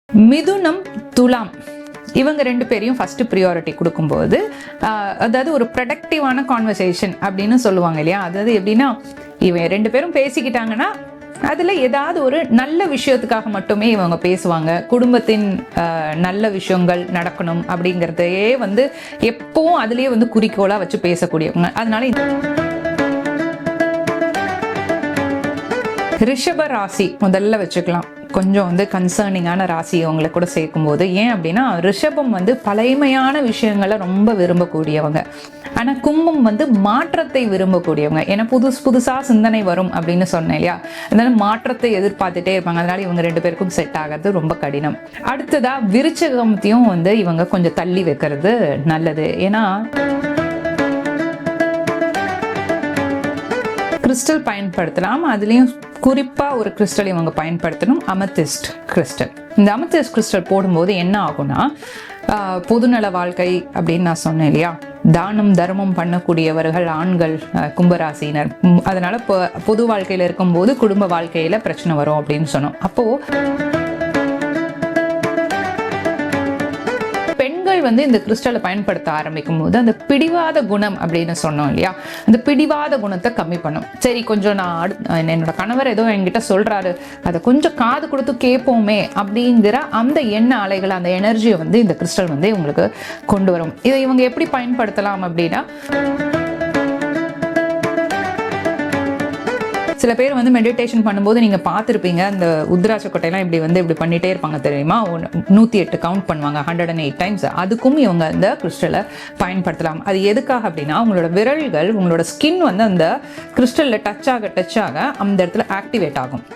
மிதுனம், துலாம் இவங்க ரெண்டு பேரையும் ஃபர்ஸ்ட் ப்ரியாரிட்டி கொடுக்கும்போது அதாவது ஒரு ப்ரொடக்டிவான கான்வர்சேஷன் அப்படின்னு சொல்லுவாங்க இல்லையா. அதாவது எப்படின்னா, இவன் ரெண்டு பேரும் பேசிக்கிட்டாங்கன்னா அதில் ஏதாவது ஒரு நல்ல விஷயத்துக்காக மட்டுமே இவங்க பேசுவாங்க. குடும்பத்தின் நல்ல விஷயங்கள் நடக்கணும் அப்படிங்கிறதையே வந்து எப்பவும் அதுலேயே வந்து குறிக்கோளாக வச்சு பேசக்கூடியவங்க. அதனால ரிஷப ராசி முதல்ல வச்சுக்கலாம். கொஞ்சம் வந்து கன்சர்னிங்கான ராசி அவங்களை கூட சேர்க்கும்போது. ஏன் அப்படின்னா, ரிஷபம் வந்து பழைமையான விஷயங்களை ரொம்ப விரும்பக்கூடியவங்க. ஆனால் கும்பம் வந்து மாற்றத்தை விரும்பக்கூடியவங்க. ஏன்னா புதுசாக சிந்தனை வரும் அப்படின்னு சொன்னேன் இல்லையா. அதனால மாற்றத்தை எதிர்பார்த்துட்டே இருப்பாங்க. அதனால இவங்க ரெண்டு பேருக்கும் செட் ஆகிறது ரொம்ப கடினம். அடுத்ததா விருச்சகத்தையும் வந்து இவங்க கொஞ்சம் தள்ளி வைக்கிறது நல்லது. ஏன்னா கிறிஸ்டல் பயன்படுத்தலாம். அதுலேயும் குறிப்பாக ஒரு கிறிஸ்டல் இவங்க பயன்படுத்தணும், அமெத்திஸ்ட் கிறிஸ்டல். இந்த அமெத்திஸ்ட் கிறிஸ்டல் போடும்போது என்ன ஆகும்னா, பொதுநல வாழ்க்கை அப்படின்னு நான் சொன்னேன் இல்லையா, தானம் தர்மம் பண்ணக்கூடியவர்கள் ஆண்கள் கும்பராசினர். அதனால பொது வாழ்க்கையில் இருக்கும்போது குடும்ப வாழ்க்கையில் பிரச்சனை வரும் அப்படின்னு சொன்னோம். அப்போது பெண்கள் வந்து இந்த கிறிஸ்டலை பயன்படுத்த ஆரம்பிக்கும் போது அந்த பிடிவாத குணம் அப்படின்னு சொன்னோம் இல்லையா, அந்த பிடிவாத குணத்தை கம்மி பண்ணும். சரி, கொஞ்சம் நான் என்னோட கணவர் ஏதோ என்கிட்ட சொல்றாரு, அதை கொஞ்சம் காது கொடுத்து கேட்போமே அப்படிங்கிற அந்த எண்ண அலைகள், அந்த எனர்ஜியை வந்து இந்த கிறிஸ்டல் வந்து இவங்களுக்கு கொண்டு வரும். இதை இவங்க எப்படி பயன்படுத்தலாம் அப்படின்னா, சில பேர் வந்து மெடிடேஷன் பண்ணும்போது நீங்கள் பார்த்துருப்பீங்க, அந்த உத்ராட்ச கொட்டையெல்லாம் இப்படி பண்ணிகிட்டே இருப்பாங்க தெரியுமா. 108 கவுண்ட் பண்ணுவாங்க, 108 டைம்ஸ். அதுக்கும் இவங்க அந்த கிறிஸ்டலை பயன்படுத்தலாம். அது எதுக்காக அப்படின்னா, உங்களோட விரல்கள், உங்களோட ஸ்கின் வந்து அந்த கிறிஸ்டலில் டச் ஆக அந்த இடத்துல ஆக்டிவேட் ஆகும்.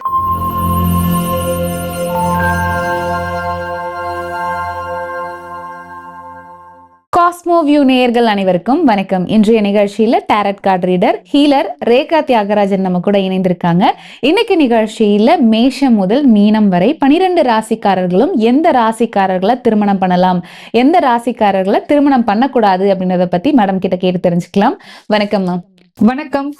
காஸ்மோ வியூ நேயர்கள் அனைவருக்கும் வணக்கம். இன்றைய நிகழ்ச்சியில tarot card reader healer Rekha Thiyagarajan நம்ம கூட இணைந்திருக்காங்க. இன்னைக்கு நிகழ்ச்சியில மேஷம் முதல் மீனம் வரை 12 ராசிக்காரர்களும் எந்த ராசிக்காரர்களை திருமணம் பண்ணலாம், எந்த ராசிக்காரர்களை திருமணம் பண்ணக்கூடாது அப்படின்றத பத்தி மேடம் கிட்ட கேட்டு தெரிஞ்சுக்கலாம். வணக்கம் மேம். வணக்கம்.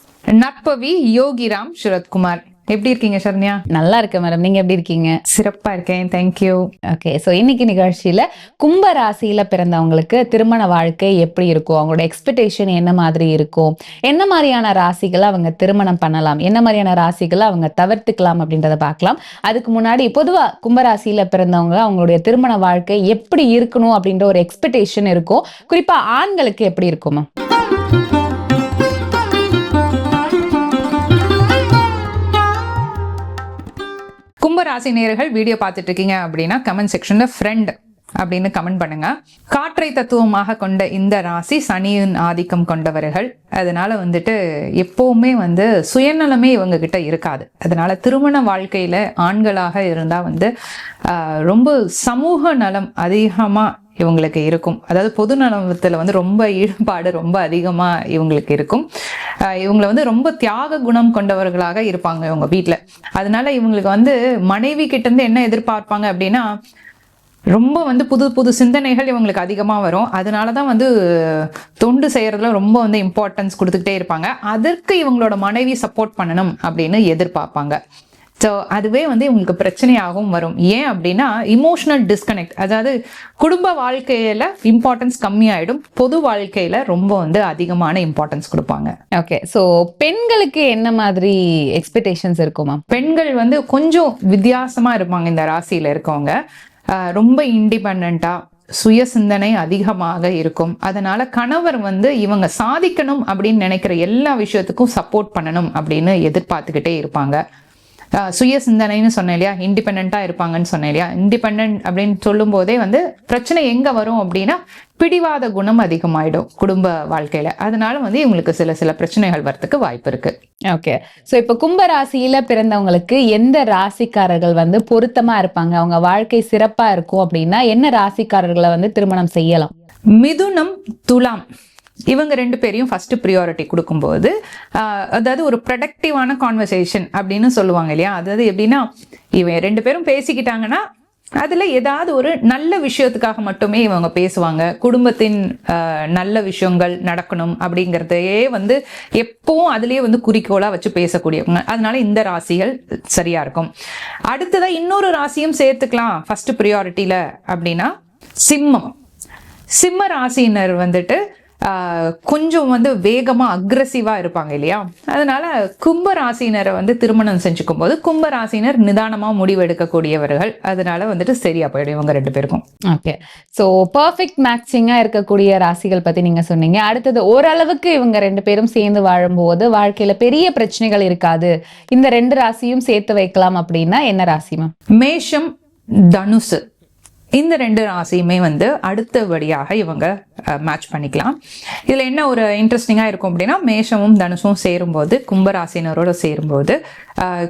நற்பவி யோகிராம் சுரத்குமார். எப்படி இருக்கீங்க சரண்யா? நல்லா இருக்கேன் மேடம், நீங்க எப்படி இருக்கீங்க? சிறப்பா இருக்கேன், தேங்க்யூ. ஓகே, ஸோ இன்னைக்கு நிகழ்ச்சியில கும்ப ராசியில பிறந்தவங்களுக்கு திருமண வாழ்க்கை எப்படி இருக்கும், அவங்களோட எக்ஸ்பெக்டேஷன் என்ன மாதிரி இருக்கும், என்ன மாதிரியான ராசிகளை அவங்க திருமணம் பண்ணலாம், என்ன மாதிரியான ராசிகளை அவங்க தவிர்த்துக்கலாம் அப்படின்றத பார்க்கலாம். அதுக்கு முன்னாடி பொதுவா கும்பராசியில பிறந்தவங்க அவங்களுடைய திருமண வாழ்க்கை எப்படி இருக்கணும் அப்படின்ற ஒரு எக்ஸ்பெக்டேஷன் இருக்கும். குறிப்பா ஆண்களுக்கு எப்படி இருக்குமா? கும்பராசி நேயர்கள் வீடியோ பார்த்துட்டு இருக்கீங்க அப்படின்னா கமெண்ட் செக்ஷன்ல ஃப்ரெண்ட் அப்படின்னு கமெண்ட் பண்ணுங்க. காற்றை தத்துவமாக கொண்ட இந்த ராசி சனியின் ஆதிக்கம் கொண்டவர்கள். அதனால வந்துட்டு எப்பவுமே வந்து சுயநலமே இவங்க கிட்ட இருக்காது. அதனால திருமண வாழ்க்கையில ஆண்களாக இருந்தா வந்து ரொம்ப சமூக நலம் அதிகமா இவங்களுக்கு இருக்கும். அதாவது பொது நலத்துல வந்து ரொம்ப ஈடுபாடு ரொம்ப அதிகமா இவங்களுக்கு இருக்கும். இவங்களை வந்து ரொம்ப தியாக குணம் கொண்டவர்களாக இருப்பாங்க இவங்க வீட்டுல. அதனால இவங்களுக்கு வந்து மனைவி கிட்ட இருந்து என்ன எதிர்பார்ப்பாங்க அப்படின்னா, ரொம்ப வந்து புது சிந்தனைகள் இவங்களுக்கு அதிகமா வரும். அதனாலதான் வந்து தொண்டு செய்யறதுல ரொம்ப வந்து இம்பார்ட்டன்ஸ் கொடுத்துக்கிட்டே இருப்பாங்க. அதற்கு இவங்களோட மனைவி சப்போர்ட் பண்ணணும் அப்படின்னு எதிர்பார்ப்பாங்க. ஸோ அதுவே வந்து இவங்களுக்கு பிரச்சனையாகவும் வரும். ஏன் அப்படின்னா, இமோஷனல் டிஸ்கனெக்ட், அதாவது குடும்ப வாழ்க்கையில இம்பார்ட்டன்ஸ் கம்மியாயிடும், பொது வாழ்க்கையில ரொம்ப வந்து அதிகமான இம்பார்ட்டன்ஸ் கொடுப்பாங்க. ஓகே, ஸோ பெண்களுக்கு என்ன மாதிரி எக்ஸ்பெக்டேஷன்ஸ் இருக்குமா? பெண்கள் வந்து கொஞ்சம் வித்தியாசமா இருப்பாங்க. இந்த ராசியில இருக்கவங்க ரொம்ப இண்டிபெண்டா, சுய சிந்தனை அதிகமாக இருக்கும். அதனால கணவர் வந்து இவங்க சாதிக்கணும் அப்படின்னு நினைக்கிற எல்லா விஷயத்துக்கும் சப்போர்ட் பண்ணணும் அப்படின்னு எதிர்பார்த்துக்கிட்டே இருப்பாங்க. சுய சிந்தனைன்னு சொன்னேன் இல்லையா, இண்டிபெண்டா இருப்பாங்கன்னு சொன்னேன் இல்லையா. இண்டிபெண்ட் அப்படின்னு சொல்லும் போதே வந்து பிரச்சனை எங்க வரும் அப்படின்னா, பிடிவாத குணம் அதிகமாயிடும் குடும்ப வாழ்க்கையில. அதனால வந்து இவங்களுக்கு சில பிரச்சனைகள் வரதுக்கு வாய்ப்பு இருக்கு. ஓகே, ஸோ இப்போ கும்ப ராசியில பிறந்தவங்களுக்கு எந்த ராசிக்காரர்கள் வந்து பொருத்தமா இருப்பாங்க, அவங்க வாழ்க்கை சிறப்பா இருக்கும் அப்படின்னா என்ன ராசிக்காரர்களை வந்து திருமணம் செய்யலாம்? மிதுனம், துலாம் இவங்க ரெண்டு பேரையும் ஃபர்ஸ்ட் ப்ரியாரிட்டி கொடுக்கும்போது அதாவது ஒரு ப்ரொடக்டிவான கான்வர்சேஷன் அப்படின்னு சொல்லுவாங்க இல்லையா. அதாவது எப்படின்னா, இவன் ரெண்டு பேரும் பேசிக்கிட்டாங்கன்னா அதுல ஏதாவது ஒரு நல்ல விஷயத்துக்காக மட்டுமே இவங்க பேசுவாங்க. குடும்பத்தின் நல்ல விஷயங்கள் நடக்கணும் அப்படிங்கறதையே வந்து எப்பவும் அதுலயே வந்து குறிக்கோளா வச்சு பேசக்கூடியவங்க. அதனால இந்த ராசிகள் சரியா இருக்கும். அடுத்ததா இன்னொரு ராசியும் சேர்த்துக்கலாம் ஃபர்ஸ்ட் ப்ரியாரிட்டியில அப்படின்னா சிம்மம். சிம்ம ராசியினர் வந்துட்டு கொஞ்சம் வந்து வேகமா அக்ரெசிவா இருப்பாங்க இல்லையா? அதனால கும்ப ராசினரை வந்து திருமணம் செஞ்சுக்கும் போது கும்ப ராசினர் நிதானமா முடிவு எடுக்கக்கூடியவர்கள். அதனால வந்துட்டு சரியா போயிடும் இவங்க 2 பேருக்கும். ஓகே, சோ பெர்ஃபெக்ட் மேட்சிங்கா இருக்கக்கூடிய ராசிகள் பத்தி நீங்க சொன்னீங்க. அடுத்தது ஓரளவுக்கு இவங்க 2 பேரும் சேர்ந்து வாழும்போது வாழ்க்கையில பெரிய பிரச்சனைகள் இருக்காது, இந்த 2 ராசியும் சேர்த்து வைக்கலாம் அப்படின்னா என்ன ராசிமா? மேஷம், தனுசு இந்த 2 ராசியுமே வந்து அடுத்தபடியாக இவங்க மேட்ச் பண்ணிக்கலாம். இதுல என்ன ஒரு இன்ட்ரெஸ்டிங்கா இருக்கும் அப்படின்னா, மேஷமும் தனுசும் சேரும்போது கும்பராசினரோட சேரும்போது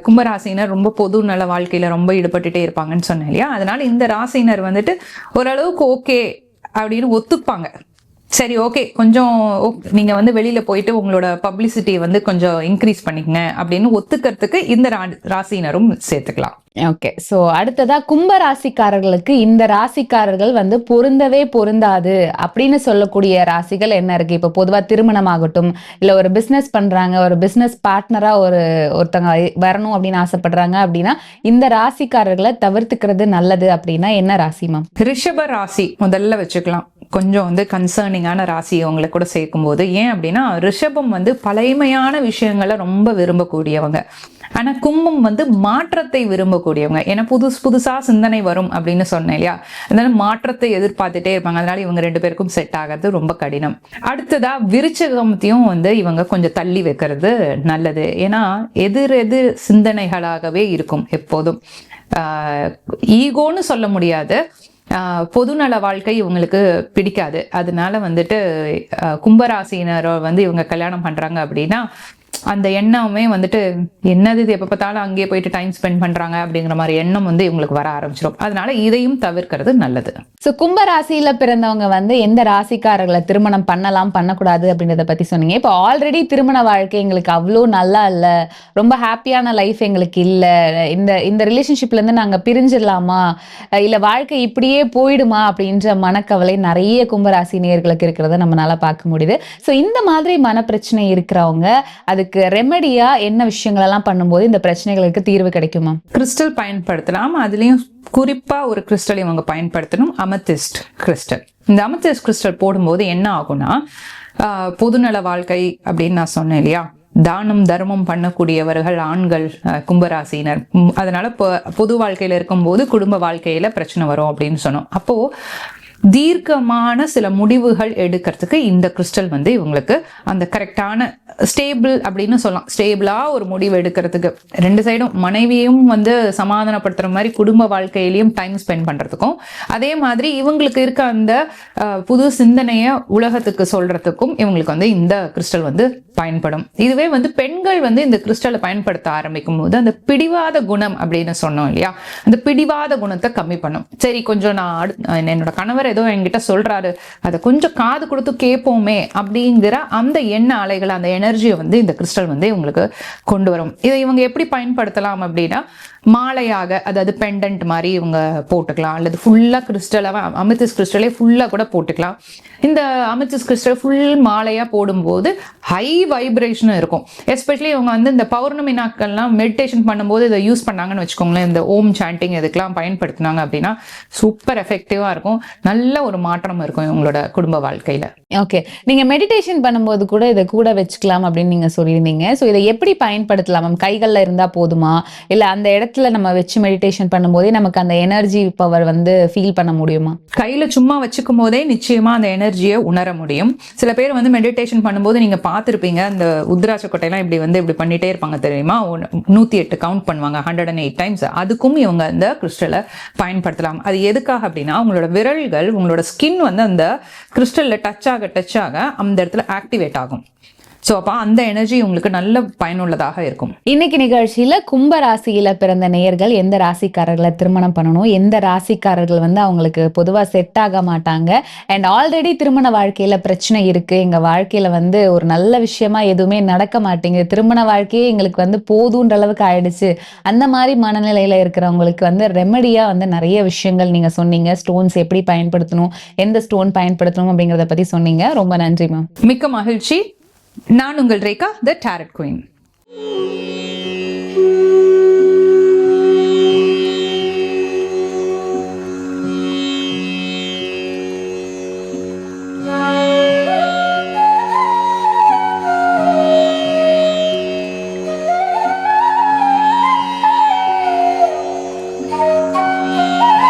கும்பராசினர் ரொம்ப பொது நல வாழ்க்கையில ரொம்ப ஈடுபட்டுட்டே இருப்பாங்கன்னு சொன்னேன் இல்லையா? அதனால இந்த ராசினர் வந்துட்டு ஓரளவுக்கு ஓகே அப்படின்னு ஒத்துப்பாங்க. சரி ஓகே, கொஞ்சம் நீங்க வந்து வெளியில போயிட்டு உங்களோட பப்ளிசிட்டி வந்து கொஞ்சம் இன்க்ரீஸ் பண்ணிக்கங்க அப்படின்னு ஒத்துக்கிறதுக்கு இந்த ராசினரும் சேர்த்துக்கலாம். ஓகே, சோ அடுத்ததா கும்ப ராசிக்காரர்களுக்கு இந்த ராசிக்காரர்கள் வந்து பொருந்தவே பொருந்தாது அப்படின்னு சொல்லக்கூடிய ராசிகள் என்ன இருக்கு? இப்ப பொதுவா திருமணம் ஆகட்டும், இல்ல ஒரு பிசினஸ் பண்றாங்க, ஒரு பிசினஸ் பார்ட்னரா ஒருத்தங்க வரணும் அப்படின்னு ஆசைப்படுறாங்க அப்படின்னா இந்த ராசிக்காரர்களை தவிர்த்துக்கிறது நல்லது அப்படின்னா என்ன ராசிமா? ரிஷப ராசி முதல்ல வச்சுக்கலாம். கொஞ்சம் வந்து கன்சர்னிங்கான ராசி அவங்களை கூட சேர்க்கும் போது. ஏன் அப்படின்னா ரிஷபம் வந்து பழைமையான விஷயங்களை ரொம்ப விரும்பக்கூடியவங்க. ஆனா கும்பம் வந்து மாற்றத்தை விரும்பக்கூடியவங்க. ஏன்னா புதுசா சிந்தனை வரும் அப்படின்னு சொன்னேன் இல்லையா? அதனால மாற்றத்தை எதிர்பார்த்துட்டே இருப்பாங்க. அதனால இவங்க 2 பேருக்கும் செட் ஆகிறது ரொம்ப கடினம். அடுத்ததா விருச்சகத்தையும் வந்து இவங்க கொஞ்சம் தள்ளி வைக்கிறது நல்லது. ஏன்னா எதிர் சிந்தனைகளாகவே இருக்கும் எப்போதும். ஈகோன்னு சொல்ல முடியாது, பொதுநல வாழ்க்கை இவங்களுக்கு பிடிக்காது. அதனால வந்துட்டு கும்பராசினரை வந்து இவங்க கல்யாணம் பண்றாங்க அப்படின்னா அந்த எண்ணமே வந்துட்டு என்னது இது எப்ப பார்த்தாலும் அங்கேயே போயிட்டு டைம் ஸ்பெண்ட் பண்றாங்க அப்படிங்கிற மாதிரி எண்ணம் வந்து இவங்களுக்கு வர ஆரம்பிச்சிடும். அதனால இதையும் தவிர்க்கிறது நல்லது. சோ கும்ப ராசியில பிறந்தவங்க வந்து எந்த ராசிக்காரர்களை திருமணம் பண்ணலாம் பண்ணக்கூடாது அப்படின்றத பத்தி சொன்னீங்க. இப்போ ஆல்ரெடி திருமண வாழ்க்கை எங்களுக்கு அவ்வளோ நல்லா இல்ல, ரொம்ப ஹாப்பியான லைஃப் எங்களுக்கு இல்ல, இந்த ரிலேஷன்ஷிப்ல இருந்து நாங்க பிரிஞ்சிடலாமா, இல்ல வாழ்க்கை இப்படியே போயிடுமா அப்படின்ற மனக்கவலை நிறைய கும்பராசி நேயர்களுக்கு இருக்கிறத நம்மளால பார்க்க முடியுது. சோ இந்த மாதிரி மன பிரச்சனை இருக்கிறவங்க அதுக்கு ரெமெடியா என்ன விஷயங்கள் எல்லாம் பண்ணும்போது இந்த பிரச்சனைகளுக்கு தீர்வு கிடைக்குமா? கிறிஸ்டல் பயன்படுத்தலாம். அதுலயும் குறிப்பா ஒரு கிறிஸ்டல் இவங்க பயன்படுத்தணும், அமெத்திஸ்ட் கிறிஸ்டல். இந்த அமெத்திஸ்ட் கிறிஸ்டல் போடும்போது என்ன ஆகும்னா, பொதுநல வாழ்க்கை அப்படின்னு நான் சொன்னேன் இல்லையா, தானம் தர்மம் பண்ணக்கூடியவர்கள் ஆண்கள் கும்பராசினர். அதனால பொது வாழ்க்கையில இருக்கும்போது குடும்ப வாழ்க்கையில பிரச்சனை வரும் அப்படின்னு சொன்னோம். அப்போ தீர்க்கமான சில முடிவுகள் எடுக்கிறதுக்கு இந்த கிறிஸ்டல் வந்து இவங்களுக்கு அந்த கரெக்டான ஸ்டேபிள் அப்படின்னு சொல்லலாம், ஸ்டேபிளா ஒரு முடிவு எடுக்கிறதுக்கு 2 சைடும் மனைவியும் வந்து சமாதானப்படுத்துற மாதிரி குடும்ப வாழ்க்கையிலையும் டைம் ஸ்பெண்ட் பண்றதுக்கும், அதே மாதிரி இவங்களுக்கு இருக்க அந்த புது சிந்தனைய உலகத்துக்கு சொல்றதுக்கும் இவங்களுக்கு வந்து இந்த கிறிஸ்டல் வந்து பயன்படும். இதுவே வந்து பெண்கள் வந்து இந்த கிறிஸ்டலை பயன்படுத்த ஆரம்பிக்கும் போது அந்த பிடிவாத குணம் அப்படின்னு சொன்னோம் இல்லையா, அந்த பிடிவாத குணத்தை கம்மி பண்ணும். சரி கொஞ்சம் நான் என்னோட கணவர் ஏதோ என்கிட்ட சொல்றாரு, அதை கொஞ்சம் காது கொடுத்து கேட்போமே அப்படிங்கிற அந்த எண்ண அலைகள், அந்த எனர்ஜியை வந்து இந்த கிறிஸ்டல் வந்து இவங்களுக்கு கொண்டு வரும். இதை இவங்க எப்படி பயன்படுத்தலாம் அப்படின்னா, மாலையாக, அதாவது பெண்டன்ட் மாதிரி இவங்க போட்டுக்கலாம், அல்லது ஃபுல்லா கிறிஸ்டலாக அமெத்திஸ்ட் கிறிஸ்டலே ஃபுல்லா கூட போட்டுக்கலாம். இந்த அமெத்திஸ்ட் கிறிஸ்டல் ஃபுல் மாலையா போடும்போது ஹை வைப்ரேஷனும் இருக்கும். எஸ்பெஷலி இவங்க வந்து இந்த பௌர்ணமி நாட்கள்லாம் மெடிடேஷன் பண்ணும்போது இதை யூஸ் பண்ணாங்கன்னு வச்சுக்கோங்களேன், இந்த ஓம் சாண்டிங் இதுக்கெல்லாம் பயன்படுத்தினாங்க அப்படின்னா சூப்பர் எஃபெக்டிவா இருக்கும், நல்ல ஒரு மாற்றம் இருக்கும் இவங்களோட குடும்ப வாழ்க்கையில. ஓகே, நீங்க மெடிடேஷன் பண்ணும்போது கூட இதை கூட வச்சுக்கலாம் அப்படின்னு நீங்க சொல்லியிருந்தீங்க. ஸோ இதை எப்படி பயன்படுத்தலாம்? கைகள்ல இருந்தா போதுமா, இல்ல அந்த இடத்துல நம்ம வச்சு மெடிடேஷன் பண்ணும்போதே நமக்கு அந்த எனர்ஜி பவர் வந்து ஃபீல் பண்ண முடியுமா? கையில சும்மா வச்சுக்கும் போதே நிச்சயமா அந்த எனர்ஜியை உணர முடியும். சில பேர் வந்து மெடிடேஷன் பண்ணும்போது நீங்க பார்த்துருப்பீங்க, அந்த உத்ராட்ச கொட்டையெல்லாம் இப்படி பண்ணிட்டே இருப்பாங்க தெரியுமா, 108 கவுண்ட் பண்ணுவாங்க, 108 டைம்ஸ். அதுக்கும் இவங்க அந்த கிறிஸ்டலை பயன்படுத்தலாம். அது எதுக்காக அப்படின்னா, உங்களோட விரல்கள், உங்களோட ஸ்கின் வந்து அந்த கிறிஸ்டல்ல டச் ஆக அந்த இடத்துல ஆக்டிவேட் ஆகும். ஸோ அப்போ அந்த எனர்ஜி உங்களுக்கு நல்ல பயனுள்ளதாக இருக்கும். இன்னைக்கு நிகழ்ச்சியில கும்ப ராசியில பிறந்த நேயர்கள் எந்த ராசிக்காரர்களை திருமணம் பண்ணணும், எந்த ராசிக்காரர்கள் வந்து அவங்களுக்கு பொதுவா செட் ஆக மாட்டாங்க, அண்ட் ஆல்ரெடி திருமண வாழ்க்கையில பிரச்சனை இருக்கு, எங்க வாழ்க்கையில வந்து ஒரு நல்ல விஷயமா எதுவுமே நடக்க மாட்டேங்குது, திருமண வாழ்க்கையே எங்களுக்கு வந்து போதுன்ற அளவுக்கு ஆயிடுச்சு, அந்த மாதிரி மனநிலையில இருக்கிறவங்களுக்கு வந்து ரெமெடியா வந்து நிறைய விஷயங்கள் நீங்க சொன்னீங்க. ஸ்டோன்ஸ் எப்படி பயன்படுத்தணும், எந்த ஸ்டோன் பயன்படுத்தணும் அப்படிங்கறத பத்தி சொன்னீங்க. ரொம்ப நன்றி மேம். மிக்க மகிழ்ச்சி. நான் உங்கள் ரேகா, த டேரட் குயின்.